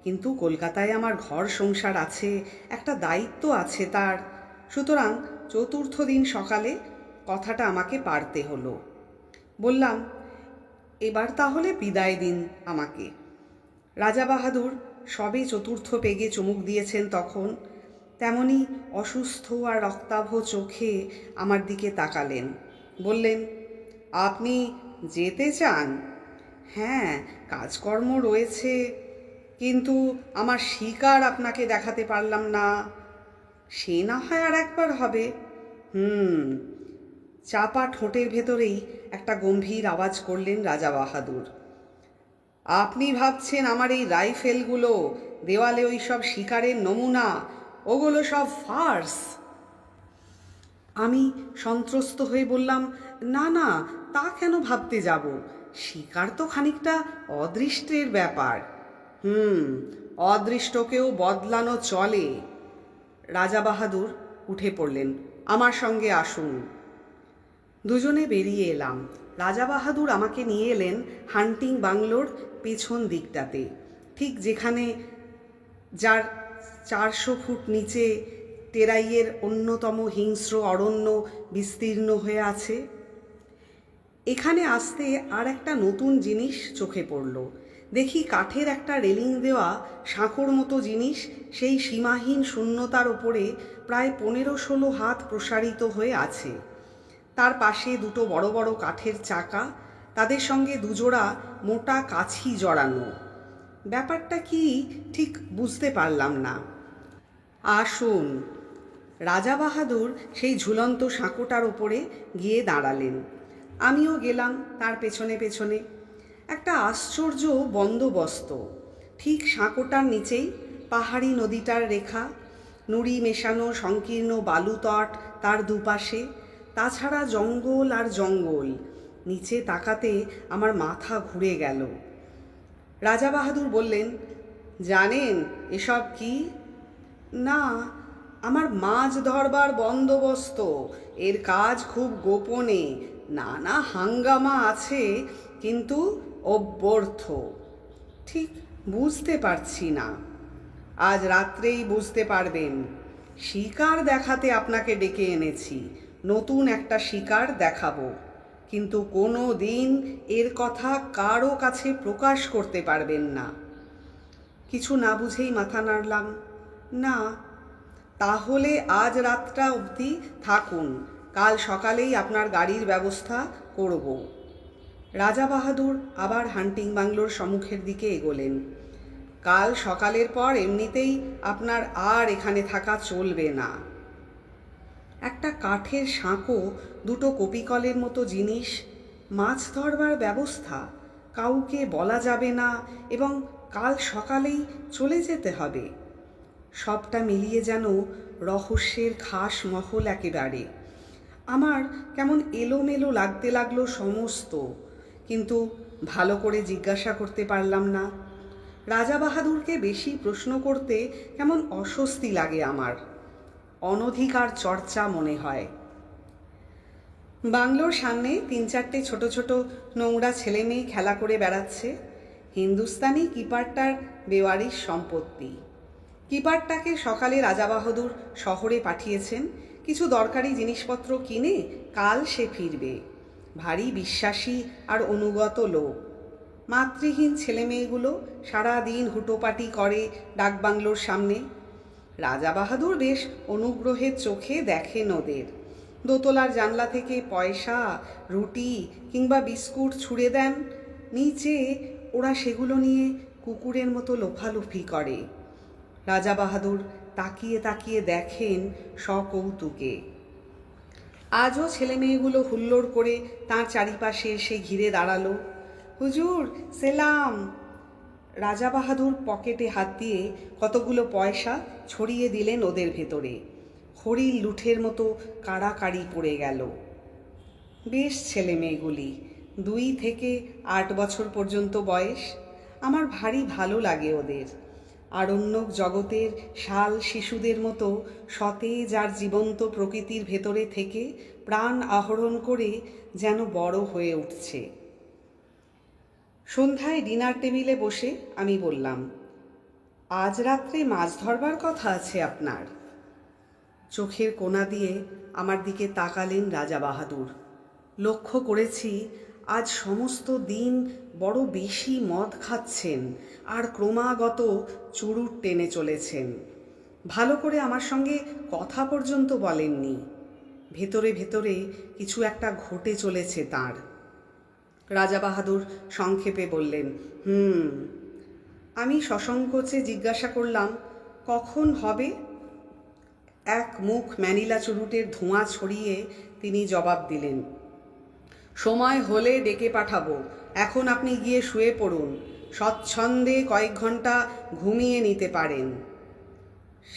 Speaker 1: কিন্তু কলকাতায় আমার ঘর সংসার আছে, একটা দায়িত্ব আছে তার। সুতরাং চতুর্থ দিন সকালে কথাটা আমাকে পারতে হলো। বললাম, এবার তাহলে বিদায় দিন আমাকে। রাজাবাহাদুর সবে চতুর্থ পেগে চুমুক দিয়েছেন তখন। তেমনি অসুস্থ আর রক্তাভ চোখে আমার দিকে তাকালেন। বললেন, আপনি যেতে চান? হ্যাঁ, কাজকর্ম রয়েছে, কিন্তু আমার শিকার আপনাকে দেখাতে পারলাম না। সে না হয় আর একবার হবে। চাপা ঠোঁটের ভেতরেই একটা গম্ভীর আওয়াজ করলেন রাজাবাহাদুর। আপনি ভাবছেন আমার এই রাইফেলগুলো, দেওয়ালে ওই সব শিকারের নমুনা, ওগুলো সব ফার্স? আমি সন্ত্রস্ত হয়ে বললাম, না না, তা কেন ভাবতে যাব? শিকার তো খানিকটা অদৃষ্টের ব্যাপার। অদৃষ্টকেও বদলানো চলে। রাজাবাহাদুর উঠে পড়লেন, আমার সঙ্গে আসুন। দুজনে বেরিয়ে এলাম। রাজাবাহাদুর আমাকে নিয়ে এলেন হান্টিং বাংলোর পেছন দিকটাতে, ঠিক যেখানে যার 400 ফুট নিচে টেরাইয়ের অন্যতম হিংস্র অরণ্য বিস্তীর্ণ হয়ে আছে। এখানে আসতে আর একটা নতুন জিনিস চোখে পড়ল। দেখি কাঠের একটা রেলিং দেওয়া সাঁকোর মতো জিনিস সেই সীমাহীন শূন্যতার ওপরে প্রায় 15-16 হাত প্রসারিত হয়ে আছে। তার পাশে দুটো বড় বড় কাঠের চাকা, তাদের সঙ্গে দুজোড়া মোটা কাছি জড়ানো। ব্যাপারটা কি ঠিক বুঝতে পারলাম না। আসুন। রাজাবাহাদুর সেই ঝুলন্ত সাঁকোটার ওপরে গিয়ে দাঁড়ালেন। আমিও গেলাম তার পেছনে পেছনে। একটা আশ্চর্য বন্দোবস্ত। ঠিক সাঁকোটার নিচেই পাহাড়ি নদীটার রেখা, নুড়ি মেশানো সংকীর্ণ বালুতট তার দুপাশে, তাছাড়া জঙ্গল আর জঙ্গল। নিচে তাকাতে আমার মাথা ঘুরে গেল। রাজাবাহাদুর বললেন, জানেন এসব কি? না, আমার মাছ ধরবার বন্দোবস্ত। এর কাজ খুব গোপনে, নানা হাঙ্গামা আছে, কিন্তু অব্যর্থ। ঠিক বুঝতে পারছি না। আজ রাত্রেই বুঝতে পারবেন। শিকার দেখাতে আপনাকে ডেকে এনেছি, নতুন একটা শিকার দেখাবো, কিন্তু কোনো দিন এর কথা কারো কাছে প্রকাশ করতে পারবেন না। কিছু না বুঝেই মাথা নাড়লাম। না, তাহলে আজ রাতটা অবধি থাকুন, কাল সকালেই আপনার গাড়ির ব্যবস্থা করব। রাজা বাহাদুর আবার হান্টিং বাংলোর সম্মুখের দিকে এগোলেন। কাল সকালের পর এমনিতেই আপনার আর এখানে থাকা চলবে না। একটা কাঠের সাঁকো, দুটো কপিকলের মতো জিনিস, মাছ ধরবার ব্যবস্থা, কাউকে বলা যাবে না এবং কাল সকালেই চলে যেতে হবে। সবটা মিলিয়ে যেন রহস্যের খাস মহল একেবারে। আমার কেমন এলোমেলো লাগতে লাগলো সমস্ত, কিন্তু ভালো করে জিজ্ঞাসা করতে পারলাম না। রাজা বাহাদুরকে বেশি প্রশ্ন করতে কেমন অস্বস্তি লাগে আমার, অনধিকার চর্চা মনে হয়। বাংলোর সামনে 3-4টে ছোট ছোট নোংরা ছেলে মেয়ে খেলা করে বেড়াচ্ছে। হিন্দুস্তানি কিপারটার বেওয়ারিশ সম্পত্তি। কিপারটাকে সকালে রাজা বাহাদুর শহরে পাঠিয়েছেন কিছু দরকারি জিনিসপত্র কিনে কাল সে ফিরবে। ভারী বিশ্বাসী আর অনুগত লোক। মাতৃহীন ছেলেমেয়েগুলো সারাদিন হুটোপাটি করে ডাকবাংলোর সামনে। রাজা বাহাদুর বেশ অনুগ্রহের চোখে দেখেন ওদের। দোতলার জানলা থেকে পয়সা, রুটি কিংবা বিস্কুট ছুঁড়ে দেন, নিচে ওরা সেগুলো নিয়ে কুকুরের মতো লোফালুফি করে। রাজা বাহাদুর তাকিয়ে তাকিয়ে দেখেন সকৌতুকে। আজও ছেলেমেয়েগুলো হুল্লোড় করে তাঁর চারিপাশে এসে ঘিরে দাঁড়ালো। হুজুর সেলাম। রাজা বাহাদুর পকেটে হাত দিয়ে কতগুলো পয়সা ছড়িয়ে দিলেন ওদের ভেতরে। হরিণ লুঠের মতো কাড়াকাড়ি পড়ে গেল। বেশ ছেলে মেয়েগুলি, 2 থেকে 8 বছর পর্যন্ত বয়স। আমার ভারী ভালো লাগে ওদের। আরণ্যক জগতের শাল শিশুদের মতো সতেজ আর জীবন্ত প্রকৃতির ভেতরে থেকে প্রাণ আহরণ করে যেন বড় হয়ে উঠছে। সন্ধ্যায় ডিনার টেবিলে বসে আমি বললাম, আজ রাত্রে মাছ ধরবার কথা আছে আপনার? চোখের কোণা দিয়ে আমার দিকে তাকালেন রাজা বাহাদুর। লক্ষ্য করেছি আজ সমস্ত দিন বড় বেশি মদ খাচ্ছেন আর ক্রমাগত চুরুট টেনে চলেছেন। ভালো করে আমার সঙ্গে কথা পর্যন্ত বলেননি। ভেতরে ভেতরে কিছু একটা ঘটে চলেছে তাঁর। রাজা বাহাদুর সংক্ষেপে বললেন, আমি সসংকোচে জিজ্ঞাসা করলাম, কখন হবে? এক মুখ ম্যানিলা চুরুটের ধোঁয়া ছড়িয়ে তিনি জবাব দিলেন, সময় হলে ডেকে পাঠাবো, এখন আপনি গিয়ে শুয়ে পড়ুন, স্বচ্ছন্দে কয়েক ঘন্টা ঘুমিয়ে নিতে পারেন।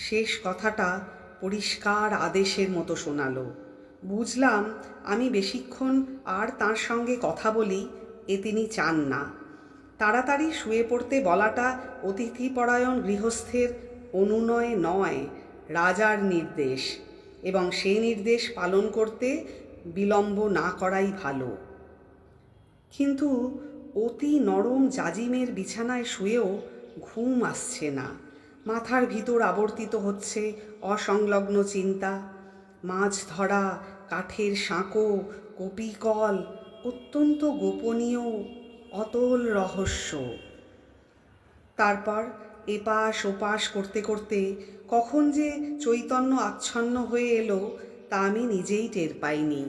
Speaker 1: শেষ কথাটা পরিষ্কার আদেশের মতো শোনালো। বুঝলাম আমি বেশিক্ষণ আর তাঁর সঙ্গে কথা বলি এ তিনি চান না। তাড়াতাড়ি শুয়ে পড়তে বলাটা অতিথিপরায়ণ গৃহস্থের অনুনয় নয়, রাজার নির্দেশ, এবং সেই নির্দেশ পালন করতে বিলম্ব না করাই ভালো। কিন্তু অতি নরম জাজিমের বিছানায় শুয়েও ঘুম আসছে না। মাথার ভিতর আবর্তিত হচ্ছে অসংলগ্ন চিন্তা। মাছ ধরা, কাঠের সাঁকো, কপিকল, অত্যন্ত গোপনীয় অতল রহস্য। তারপর এপাশ ওপাশ করতে করতে কখন যে চৈতন্য আচ্ছন্ন হয়ে এলো তা আমি নিজেই টের পাইনি।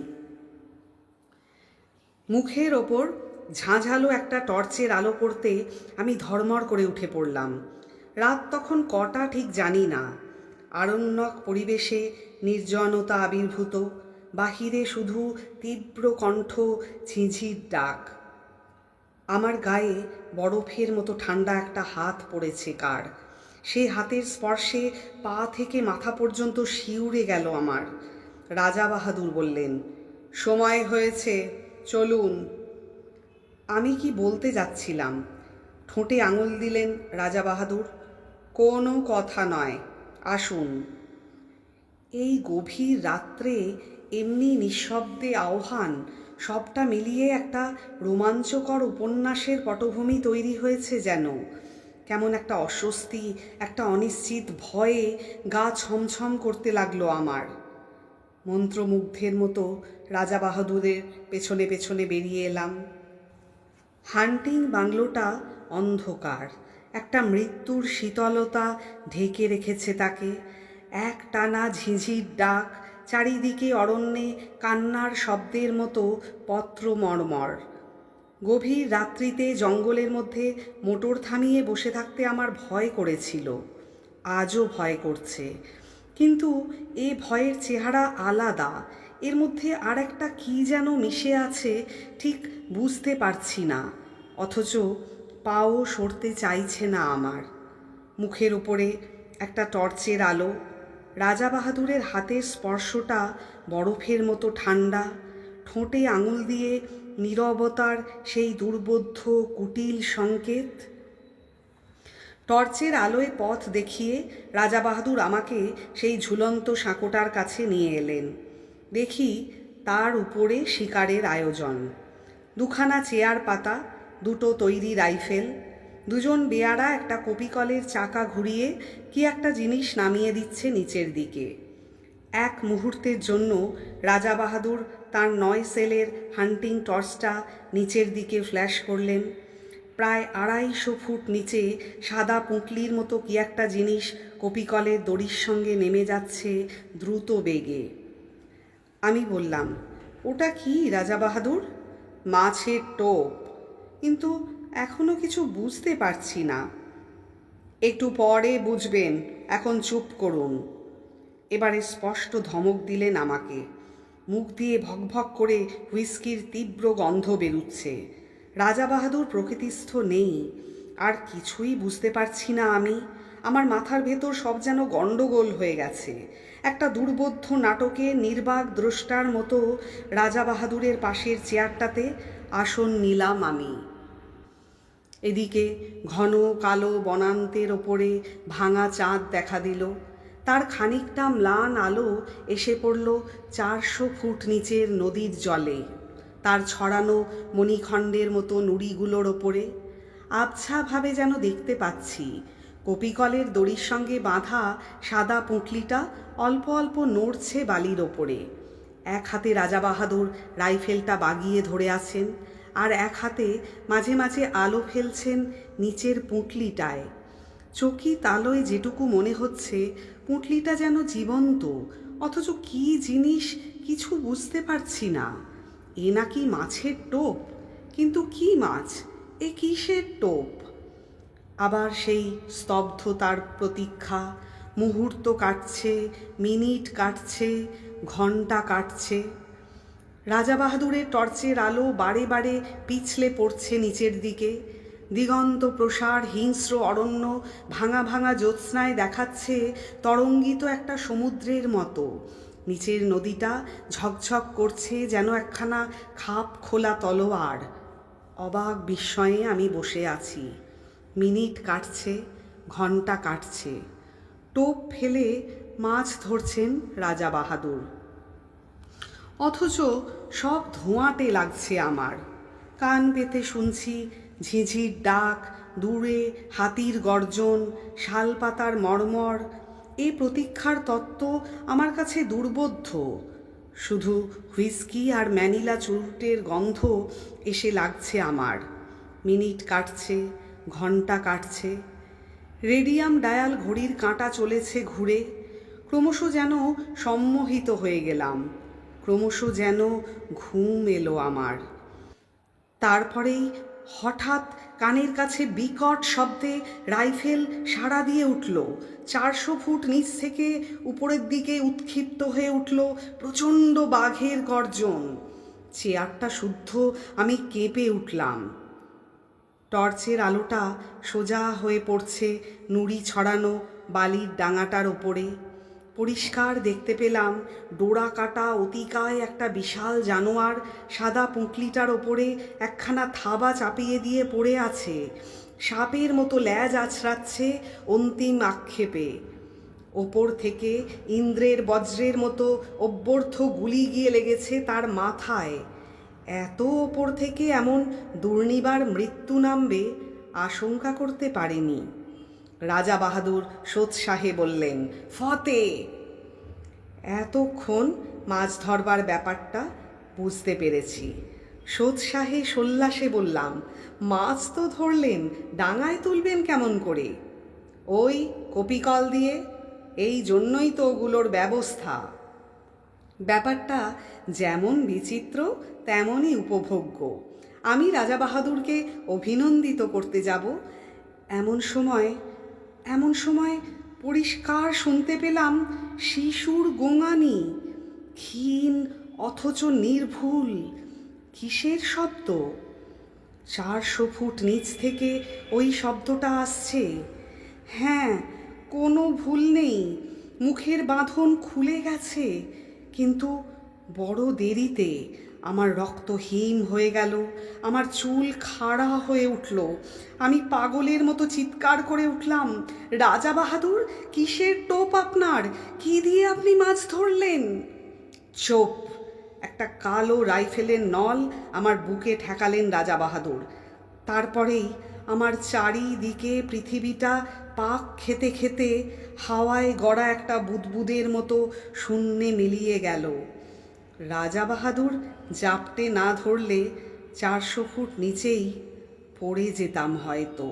Speaker 1: মুখের ওপর ঝাঁঝালো একটা টর্চের আলো পড়তে আমি ধড়মড় করে উঠে পড়লাম। রাত তখন কটা ঠিক জানি না। আরণ্যক পরিবেশে নির্জনতা আবির্ভূত, বাহিরে শুধু তীব্র কণ্ঠ ঝিঁঝির ডাক। আমার গায়ে বরফের মতো ঠান্ডা একটা হাত পড়েছে কার। সেই হাতের স্পর্শে পা থেকে মাথা পর্যন্ত শিউরে গেল আমার। রাজা বাহাদুর বললেন, সময় হয়েছে, চলুন। আমি কি বলতে যাচ্ছিলাম, ঠোঁটে আঙুল দিলেন রাজা বাহাদুর। কোনো কথা নয়, আসুন। এই গভীর রাত্রে এমনি নিঃশব্দে আহ্বান, সবটা মিলিয়ে একটা রোমাঞ্চকর উপন্যাসের পটভূমি তৈরি হয়েছে যেন। কেমন একটা অস্বস্তি, একটা অনিশ্চিত ভয়ে গা ছমছম করতে লাগলো আমার। মন্ত্রমুগ্ধের মতো রাজা বাহাদুরের পেছনে পেছনে বেরিয়ে এলাম। হান্টিং বাংলোটা অন্ধকার, একটা মৃত্যুর শীতলতা ঢেকে রেখেছে তাকে। এক টানা ঝিঁঝির ডাক চারিদিকে অরণ্যে কান্নার শব্দের মতো পত্র মর্মর। গভীর রাত্রিতে জঙ্গলের মধ্যে মোটর থামিয়ে বসে থাকতে আমার ভয় করেছিল, আজও ভয় করছে। কিন্তু এ ভয়ের চেহারা আলাদা, এর মধ্যে আর একটা কী যেন মিশে আছে, ঠিক বুঝতে পারছি না। অথচ পাও সরতে চাইছে না আমার। মুখের উপরে একটা টর্চের আলো, রাজা বাহাদুরের হাতের স্পর্শটা বরফের মতো ঠান্ডা, ঠোঁটে আঙুল দিয়ে নীরবতার সেই দুর্বোধ্য কুটিল সংকেত। টর্চের আলোয় পথ দেখিয়ে রাজা বাহাদুর আমাকে সেই ঝুলন্ত সাঁকোটার কাছে নিয়ে এলেন। দেখি তার উপরে শিকারের আয়োজন। দুখানা চেয়ার পাতা, দুটো তৈরি রাইফেল, দুজন বেয়ারা একটা কপিকলের চাকা ঘুরিয়ে কি একটা জিনিস নামিয়ে দিচ্ছে নিচের দিকে। এক মুহূর্তের জন্য রাজা বাহাদুর তার 9 সেলের হান্টিং টর্চটা নিচের দিকে ফ্ল্যাশ করলেন। প্রায় 250 ফুট নিচে সাদা পুঁটলির মতো কি একটা জিনিস কপিকলের দড়ির সঙ্গে নেমে যাচ্ছে দ্রুত বেগে। আমি বললাম, ওটা কি রাজা বাহাদুর? মাছের টোপ, কিন্তু এখনো কিছু বুঝতে পারছি না। একটু পরে বুঝবেন, এখন চুপ করুন। এবারে স্পষ্ট ধমক দিলেন আমাকে। মুখ দিয়ে ভকভক করে হুইস্কির তীব্র গন্ধ বেরুচ্ছে। রাজা বাহাদুর প্রকৃতিস্থ নেই, আর কিছুই বুঝতে পারছি না আমি। আমার মাথার ভেতর সব যেন গণ্ডগোল হয়ে গেছে। একটা দুর্বোধ্য নাটকে নির্বাক দ্রষ্টার মতো রাজা বাহাদুরের পাশের চেয়ারটাতে আসন নিলাম আমি। এদিকে ঘন কালো বনান্তের ওপরে ভাঙা চাঁদ দেখা দিল। তার খানিকটা ম্লান আলো এসে পড়ল 400 ফুট নিচের নদীর জলে, তার ছড়ানো মণিখণ্ডের মতো নুড়িগুলোর ওপরে। আবছাভাবে যেন দেখতে পাচ্ছি কপিকলের দড়ির সঙ্গে বাঁধা সাদা পুঁটলিটা অল্প অল্প নড়ছে বালির ওপরে। এক হাতে রাজা বাহাদুর রাইফেলটা বাগিয়ে ধরে আছেন, আর এক হাতে মাঝে মাঝে আলো ফেলছেন নিচের পুঁটলিটায়। চকিত আলোয় যেটুকু মনে হচ্ছে পুঁটলিটা যেন জীবন্ত, অথচ কী জিনিস কিছু বুঝতে পারছি না। এ নাকি মাছের টোপ, কিন্তু কি মাছ, এ কিসের টোপ? আবার সেই স্তব্ধতার প্রতীক্ষা। মুহূর্ত কাটছে, মিনিট কাটছে, ঘণ্টা কাটছে। রাজা বাহাদুরের টর্চের আলো বারে বারে পিছলে পড়ছে নিচের দিকে। দিগন্ত প্রসার হিংস্র অরণ্য ভাঙা ভাঙা জ্যোৎস্নায় দেখাচ্ছে তরঙ্গিত একটা সমুদ্রের মতো। নিচের নদীটা ঝকঝক করছে যেন একখানা খাপ খোলা তলোয়ার। অবাক বিস্ময়ে আমি বসে আছি। মিনিট কাটছে, ঘণ্টা কাটছে। টোপ ফেলে মাছ ধরছেন রাজা বাহাদুর, অথচ সব ধোঁয়াটে লাগছে আমার। কান পেতে শুনছি ঝিঝির ডাক, দূরে হাতির গর্জন, শালপাতার মর্মর। এই প্রতীক্ষার তত্ত্ব আমার কাছে দুর্বোধ্য। শুধু হুইস্কি আর ম্যানিলা চুরুটের গন্ধ এসে লাগছে আমার। মিনিট কাটছে, ঘণ্টা কাটছে। রেডিয়াম ডায়াল ঘড়ির কাঁটা চলেছে ঘুরে। ক্রমশ যেন সম্মোহিত হয়ে গেলাম, ক্রমশ যেন ঘুম এলো আমার। তারপরেই হঠাৎ কানের কাছে বিকট শব্দে রাইফেল সাড়া দিয়ে উঠল। 400 ফুট নিচ থেকে উপরের দিকে উৎক্ষিপ্ত হয়ে উঠল প্রচণ্ড বাঘের গর্জন। চেয়ারটা শুদ্ধ আমি কেঁপে উঠলাম। টর্চের আলোটা সোজা হয়ে পড়ছে নুড়ি ছড়ানো বালির ডাঙাটার ওপরে। পরিষ্কার দেখতে পেলাম ডোরা কাটা অতিকায় একটা বিশাল জানোয়ার সাদা পুঁটলিটার ওপরে একখানা থাবা চাপিয়ে দিয়ে পড়ে আছে। সাপের মতো ল্যাজ আছড়াচ্ছে অন্তিম আক্ষেপে। ওপর থেকে ইন্দ্রের বজ্রের মতো অভ্যর্থ গুলি গিয়ে লেগেছে তার মাথায়। এত ওপর থেকে এমন দুর্নিবার মৃত্যু নামবে আশঙ্কা করতে পারেনি। রাজা বাহাদুর সোৎসাহে বললেন, ফতে। এতক্ষণ মাছ ধরবার ব্যাপারটা বুঝতে পেরেছি। সোৎসাহে সোল্লাসে বললাম, মাছ তো ধরলেন, ডাঙায় তুলবেন কেমন করে? ওই কপিকল দিয়ে, এই জন্যই তো ওগুলোর ব্যবস্থা। ব্যাপারটা যেমন বিচিত্র তেমনই উপভোগ্য। আমি রাজাবাহাদুরকে অভিনন্দিত করতে যাব, এমন সময় পরিষ্কার শুনতে পেলাম শিশুর গোঙানি, ক্ষীণ অথচ নির্ভুল। কিসের শব্দ? 400 ফুট নিচ থেকে ওই শব্দটা আসছে। হ্যাঁ, কোনো ভুল নেই, মুখের বাঁধন খুলে গেছে, কিন্তু বড় দেরিতে। আমার রক্ত হিম হয়ে গেল, আমার চুল খাড়া হয়ে উঠল। আমি পাগলের মতো চিৎকার করে উঠলাম, রাজাবাহাদুর, কিসের টোপ আপনার? কি দিয়ে আপনি মাছ ধরলেন? চোপ! একটা কালো রাইফেলের নল আমার বুকে ঠেকালেন রাজাবাহাদুর। তারপরেই আমার চারিদিকে পৃথিবীটা পাক খেতে খেতে হাওয়ায় গড়া একটা বুদবুদের মতো শূন্যে মিলিয়ে গেল। রাজাবাহাদুর জাপটে না ধরলে 400 ফুট নিচেই পড়ে যেতাম হয়তো।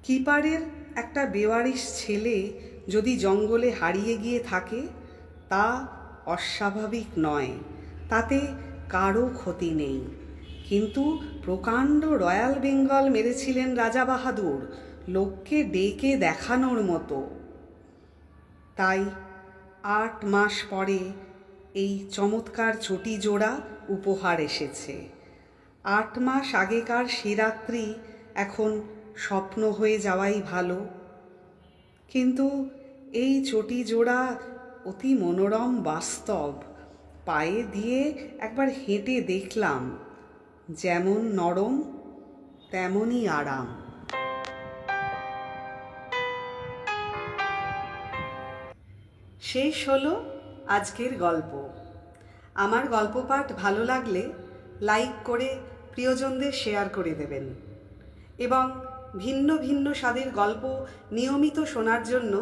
Speaker 1: কিপারের একটা বেওয়ারিশ ছেলে যদি জঙ্গলে হারিয়ে গিয়ে থাকে, তা অস্বাভাবিক নয়, তাতে কারো ক্ষতি নেই। কিন্তু প্রকাণ্ড রয়্যাল বেঙ্গল মেরেছিলেন রাজাবাহাদুর, লোককে ডেকে দেখানোর মতো। তাই 8 মাস পরে এই চমৎকার চটি জোড়া উপহার এসেছে। 8 মাস আগেকার সে রাত্রি এখন স্বপ্ন হয়ে যাওয়াই ভালো। কিন্তু এই চটি জোড়া অতি মনোরম বাস্তব। পায়ে দিয়ে একবার হেঁটে দেখলাম, যেমন নরম তেমনই আরাম। শেষ হলো আজকের গল্প। আমার গল্প পাঠ ভালো লাগলে লাইক করে প্রিয়জনদের শেয়ার করে দেবেন, এবং ভিন্ন ভিন্ন স্বাদের গল্প নিয়মিত শোনার জন্য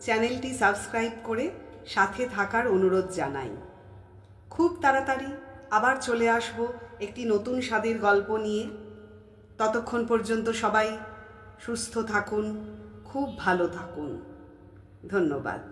Speaker 1: চ্যানেলটি সাবস্ক্রাইব করে সাথে থাকার অনুরোধ জানাই। খুব তাড়াতাড়ি আবার চলে আসব একটি নতুন স্বাদের গল্প নিয়ে। ততক্ষণ পর্যন্ত সবাই সুস্থ থাকুন, খুব ভালো থাকুন। ধন্যবাদ।